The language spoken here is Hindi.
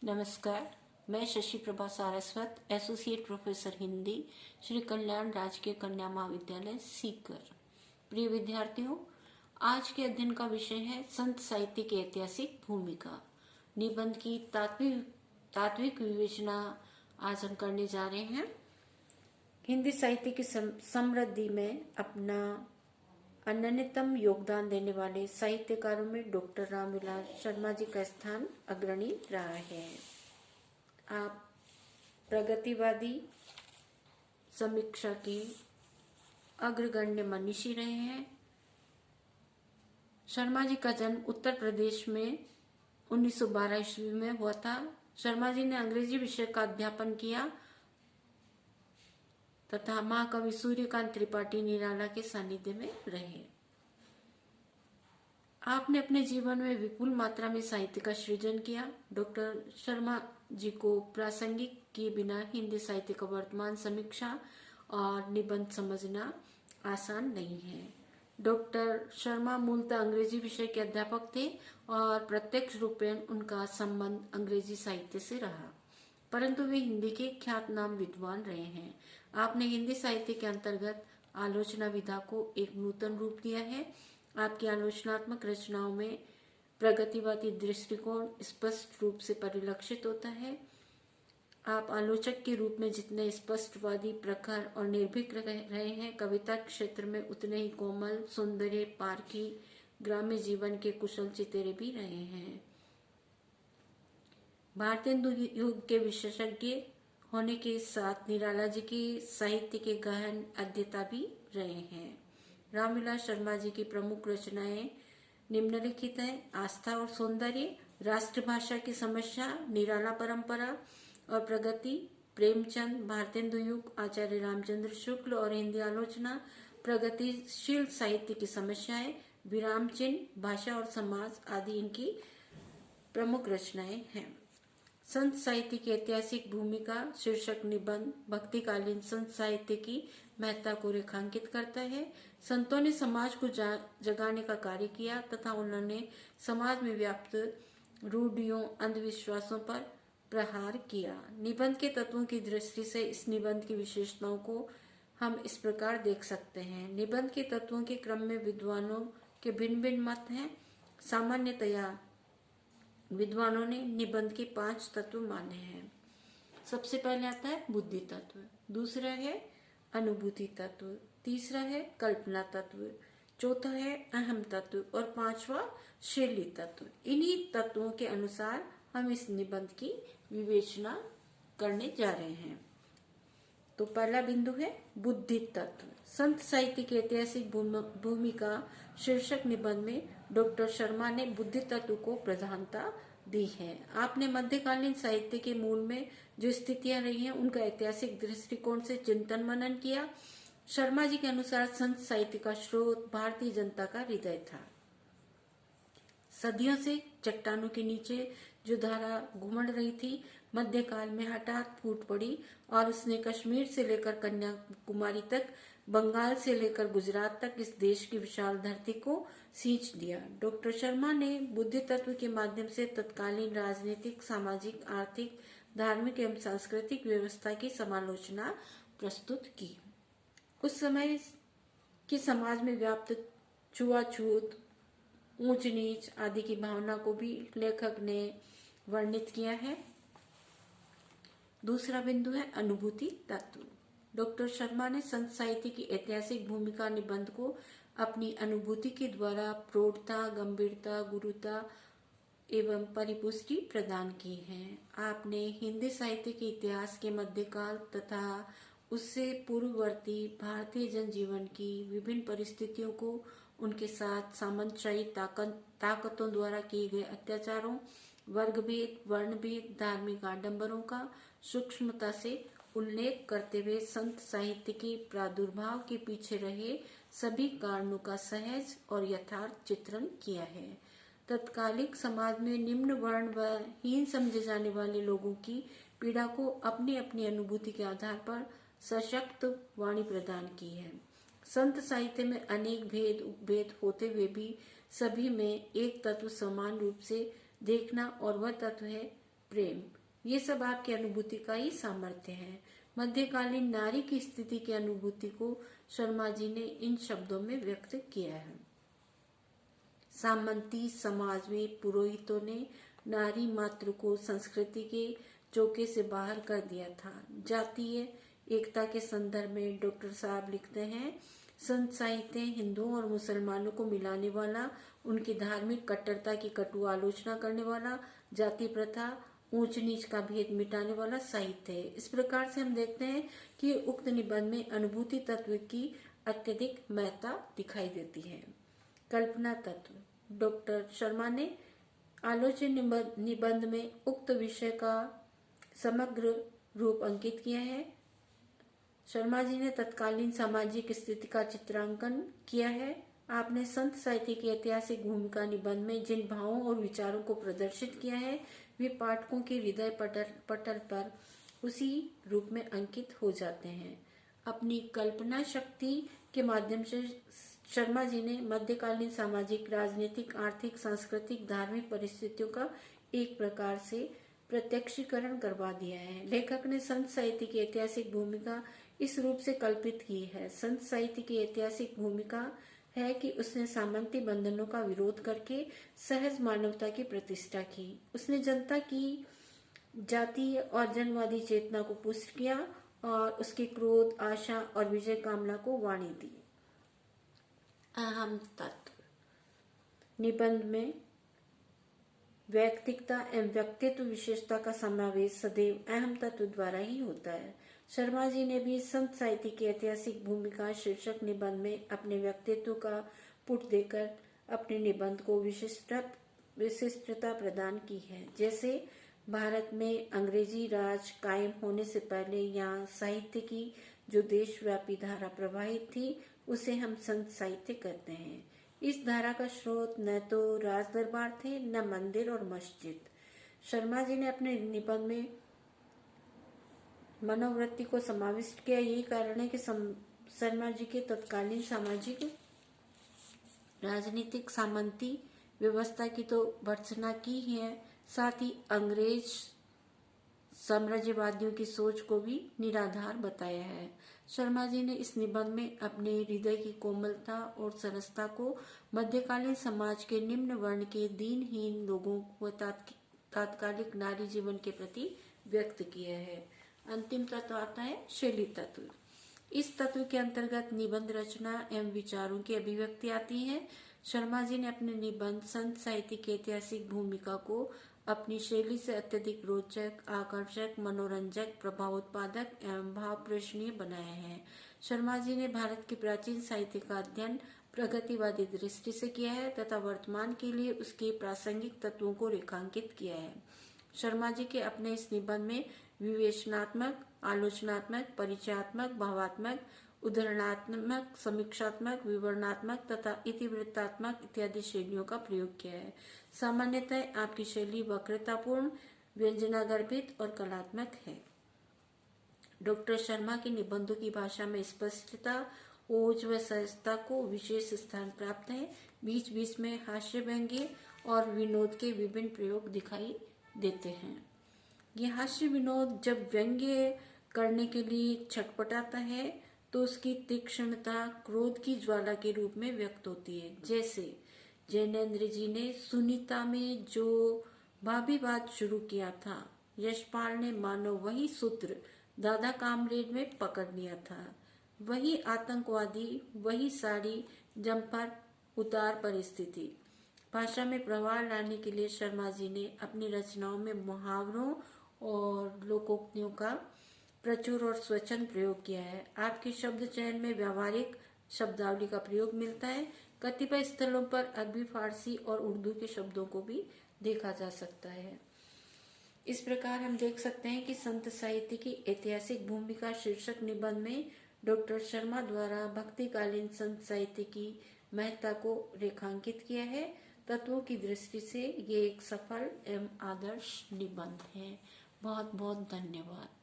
नमस्कार। मैं शशि प्रभा सारस्वत, एसोसिएट प्रोफेसर हिंदी, श्री कल्याण राजकीय कन्या महाविद्यालय सीकर। प्रिय विद्यार्थियों, आज के अध्ययन का विषय है संत साहित्य की ऐतिहासिक भूमिका। निबंध की तात्विक विवेचना आज हम करने जा रहे हैं। हिंदी साहित्य की समृद्धि में अपना अनन्यतम योगदान देने वाले साहित्यकारों में डॉक्टर रामविलास शर्मा जी का स्थान अग्रणी रहा है। आप प्रगतिवादी समीक्षा के अग्रगण्य मनीषी रहे हैं। शर्मा जी का जन्म उत्तर प्रदेश में 1912 ईस्वी में हुआ था। शर्मा जी ने अंग्रेजी विषय का अध्यापन किया तथा महाकवि सूर्यकांत त्रिपाठी निराला के सानिध्य में रहे। आपने अपने जीवन में विपुल मात्रा में साहित्य का सृजन किया। डॉक्टर शर्मा जी को प्रासंगिक किए बिना हिंदी साहित्य का वर्तमान समीक्षा और निबंध समझना आसान नहीं है। डॉक्टर शर्मा मूलतः अंग्रेजी विषय के अध्यापक थे और प्रत्यक्ष रूपेण उनका संबंध अंग्रेजी साहित्य से रहा, परंतु वे हिंदी के ख्यातनाम विद्वान रहे हैं। आपने हिंदी साहित्य के अंतर्गत आलोचना विधा को एक नूतन रूप दिया है। आपकी आलोचनात्मक रचनाओं में प्रगतिवादी दृष्टिकोण स्पष्ट रूप से परिलक्षित होता है। आप आलोचक के रूप में जितने स्पष्टवादी, प्रखर और निर्भीक रहे हैं, कविता क्षेत्र में उतने ही कोमल, सौंदर्य, पारखी, ग्राम्य जीवन के कुशल चितेरे भी रहे हैं। भारतीय युग के विशेषज्ञ होने के साथ निराला जी की साहित्य के गहन अध्येता भी रहे हैं। रामविलास शर्मा जी की प्रमुख रचनाएं निम्नलिखित है: आस्था और सौंदर्य, राष्ट्रभाषा की समस्या, निराला परंपरा और प्रगति, प्रेमचंद, भारतेंदु युग, आचार्य रामचंद्र शुक्ल और हिंदी आलोचना, प्रगतिशील साहित्य की समस्याएं, विराम चिन्ह, भाषा और समाज आदि इनकी प्रमुख रचनाएं हैं। संत साहित्य की ऐतिहासिक भूमिका शीर्षक निबंध भक्तिकालीन संत साहित्य की महत्ता को रेखांकित करता है। संतों ने समाज को जगाने का कार्य किया तथा उन्होंने समाज में व्याप्त रूढ़ियों, अंधविश्वासों पर प्रहार किया। निबंध के तत्वों की दृष्टि से इस निबंध की विशेषताओं को हम इस प्रकार देख सकते हैं। निबंध के तत्वों के क्रम में विद्वानों के भिन्न भिन्न मत हैं। सामान्यतया विद्वानों ने निबंध के 5 तत्व माने हैं। सबसे पहले आता है बुद्धि तत्व, दूसरा है अनुभूति तत्व, तीसरा है कल्पना तत्व, चौथा है अहम तत्व और 5वां शैली तत्व। इन्हीं तत्वों के अनुसार हम इस निबंध की विवेचना करने जा रहे हैं। तो पहला बिंदु है बुद्धि तत्व। संत साहित्य की ऐतिहासिक भूमिका शीर्षक निबंध में डॉक्टर शर्मा ने बुद्धि तत्व को प्रधानता दी है। आपने मध्यकालीन साहित्य के मूल में जो स्थितियां रही हैं उनका ऐतिहासिक दृष्टिकोण से चिंतन मनन किया। शर्मा जी के अनुसार संत साहित्य का स्रोत भारतीय जनता का हृदय था। सदियों से चट्टानों के नीचे जो धारा घुमड़ रही थी, मध्यकाल में हठात फूट पड़ी और उसने कश्मीर से लेकर कन्याकुमारी तक, बंगाल से लेकर गुजरात तक इस देश की विशाल धरती को सींच दिया। डॉक्टर शर्मा ने बुद्धि तत्व के माध्यम से तत्कालीन राजनीतिक, सामाजिक, आर्थिक, धार्मिक एवं सांस्कृतिक व्यवस्था की समालोचना प्रस्तुत की। उस समय की समाज में व्याप्त छुआछूत, ऊंच नीच आदि की भावना को भी लेखक ने वर्णित किया है। दूसरा बिंदु है अनुभूति तत्व। डॉक्टर शर्मा ने संत साहित्य की ऐतिहासिक भूमिका निबंध को अपनी अनुभूति के द्वारा प्रौढ़ता, गंभीरता, गुरुता एवं परिपुष्टि प्रदान की है। आपने हिंदी साहित्य के इतिहास के मध्यकाल तथा उससे पूर्ववर्ती भारतीय जनजीवन की विभिन्न परिस्थितियों को, उनके साथ सामंतशाही ताकतों द्वारा किए गए अत्याचारों, वर्गभेद, वर्णभेद, धार्मिक आडंबरों का सूक्ष्मता से उल्लेख करते हुए संत साहित्य के प्रादुर्भाव के पीछे रहे सभी कारणों का सहज और यथार्थ चित्रण किया है। तत्कालिक समाज में निम्न वर्ण व हीन समझे जाने वाले लोगों की पीड़ा को अपनी अपनी अनुभूति के आधार पर सशक्त वाणी प्रदान की है। संत साहित्य में अनेक भेद उपभेद होते हुए भी सभी में एक तत्व समान रूप से देखना, और वह तत्व है प्रेम, ये सब आपकी अनुभूति का ही सामर्थ्य है। मध्यकालीन नारी की स्थिति की अनुभूति को शर्मा जी ने इन शब्दों में व्यक्त किया है। सामंती समाज में पुरोहितों ने नारी मात्र को संस्कृति के चौके से बाहर कर दिया था। जातीय एकता के संदर्भ में डॉक्टर साहब लिखते हैं, संत साहित्य हिंदुओं और मुसलमानों को मिलाने वाला, उनकी धार्मिक कट्टरता की कटु आलोचना करने वाला, जाति प्रथा ऊंच नीच का भेद मिटाने वाला साहित्य है। इस प्रकार से हम देखते हैं कि उक्त निबंध में अनुभूति तत्व की अत्यधिक महत्ता दिखाई देती है। कल्पना तत्व, डॉक्टर शर्मा ने आलोचना निबंध में उक्त विषय का समग्र रूप अंकित किया है। शर्मा जी ने तत्कालीन सामाजिक स्थिति का चित्रांकन किया है। आपने संत साहित्य की ऐतिहासिक भूमिका निबंध में जिन भावों और विचारों को प्रदर्शित किया है वे पाठकों के हृदय पटल पर उसी रूप में अंकित हो जाते हैं। अपनी कल्पना शक्ति के माध्यम से शर्मा जी ने मध्यकालीन सामाजिक, राजनीतिक, आर्थिक, सांस्कृतिक, धार्मिक परिस्थितियों का एक प्रकार से प्रत्यक्षीकरण करवा दिया है। लेखक ने संत साहित्य की ऐतिहासिक भूमिका इस रूप से कल्पित की है। संत साहित्य की ऐतिहासिक भूमिका है कि उसने सामंती बंधनों का विरोध करके सहज मानवता की प्रतिष्ठा की। उसने जनता की जातीय और जनवादी चेतना को पुष्ट किया और उसके क्रोध, आशा और विजय कामना को वाणी दी। अहम तत्व, निबंध में व्यक्तिकता एवं व्यक्तित्व विशेषता का समावेश सदैव अहम तत्व द्वारा ही होता है। शर्मा जी ने भी संत साहित्य की ऐतिहासिक भूमिका शीर्षक निबंध में अपने व्यक्तित्व का पुट देकर अपने निबंध को विशिष्टता प्रदान की है। जैसे भारत में अंग्रेजी राज कायम होने से पहले यहाँ साहित्य की जो देशव्यापी धारा प्रवाहित थी उसे हम संत साहित्य कहते हैं। इस धारा का स्रोत न तो राज दरबार थे न मंदिर और मस्जिद। शर्मा जी ने अपने निबंध में मनोवृत्ति को समाविष्ट किया। यही कारण है कि शर्मा जी के तत्कालीन सामाजिक, राजनीतिक, सामंती व्यवस्था की तो भर्त्सना की है, साथ ही अंग्रेज साम्राज्यवादियों की सोच को भी निराधार बताया है। शर्मा जी ने इस निबंध में अपने हृदय की कोमलता और सरसता को मध्यकालीन समाज के निम्न वर्ण के दीनहीन लोगों व तात्कालिक नारी जीवन के प्रति व्यक्त किया है। अंतिम तत्व आता है शैली तत्व। इस तत्व के अंतर्गत निबंध रचना एवं विचारों की अभिव्यक्ति आती है। शर्मा जी ने अपने निबंध संत साहित्य की ऐतिहासिक भूमिका को अपनी शैली से अत्यधिक रोचक, आकर्षक, मनोरंजक, प्रभावोत्पादक एवं भावप्रेषणीय बनाया है। शर्मा जी ने भारत के प्राचीन साहित्य का अध्ययन प्रगतिवादी दृष्टि से किया है तथा वर्तमान के लिए उसके प्रासंगिक तत्वों को रेखांकित किया है। शर्मा जी के अपने इस निबंध में विवेचनात्मक, आलोचनात्मक, परिचयात्मक, भावात्मक, उदाहरणात्मक, समीक्षात्मक, विवरणात्मक तथा इतिवृत्तात्मक इत्यादि शैलियों का प्रयोग किया है। सामान्यतः आपकी शैली वक्रतापूर्ण, व्यंजनागर्भित और कलात्मक है। डॉक्टर शर्मा के निबंधों की भाषा में स्पष्टता, ओज व सहजता को विशेष स्थान प्राप्त है। बीच बीच में हास्य, व्यंग्य और विनोद के विभिन्न प्रयोग दिखाई देते हैं। ये हास्य विनोद जब व्यंग्य करने के लिए छटपटाता है तो उसकी तीक्ष्णता क्रोध की ज्वाला के रूप में व्यक्त होती है। जैसे जैनेन्द्र जी ने सुनीता में जो भाभीवाद शुरू किया था, यशपाल ने मानो वही सूत्र दादा कामरेड में पकड़ लिया था। वही आतंकवादी, वही साड़ी जम्पर उतार परिस्थिति। भाषा में प्रवाह लाने के लिए शर्मा जी ने अपनी रचनाओं में मुहावरों और लोकोक्तियों का प्रचुर और स्वच्छंद प्रयोग किया है। आपके शब्द चयन में व्यावहारिक शब्दावली का प्रयोग मिलता है। कतिपय स्थलों पर अरबी, फारसी और उर्दू के शब्दों को भी देखा जा सकता है। इस प्रकार हम देख सकते हैं कि संत साहित्य की ऐतिहासिक भूमिका शीर्षक निबंध में डॉक्टर शर्मा द्वारा भक्तिकालीन संत साहित्य की महत्ता को रेखांकित किया है। तत्वों की दृष्टि से ये एक सफल एवं आदर्श निबंध है। बहुत बहुत धन्यवाद।